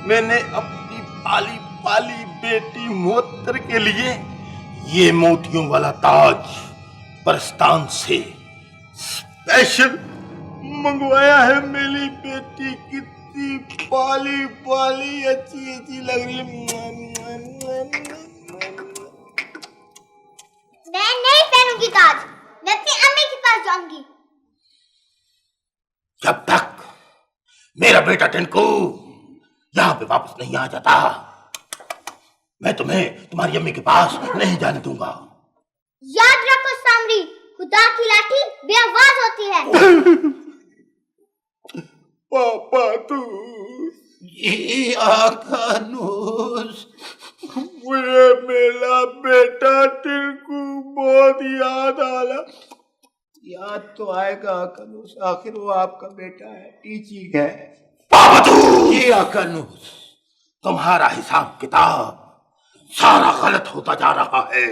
मैंने अपनी पाली पाली बेटी मोहतर के लिए ये मोतियों वाला ताज बरस्तान से स्पेशल मंगवाया है। मेरी बेटी कितनी पाली पाली अच्छी अच्छी लग रही है। मैं नहीं पहनूंगी ताज, मैं अपनी अम्मी के पास जाऊंगी। जब तक मेरा बेटा टिंकू यहाँ पे वापस नहीं आ जाता, मैं तुम्हें तुम्हारी अम्मी के पास नहीं जाने दूंगा। याद रखो सामरी, खुदा की लाठी बेआवाज होती है। पापा तू जी आका नूस, मुझे मेरा बेटा टिंकू बहुत याद आ रहा। याद तो आएगा आका नूस, आखिर वो आपका बेटा है, टीचिंग है। पापा तू जी आका नूस, तुम्हारा हिसाब किताब सारा गलत होता जा रहा है।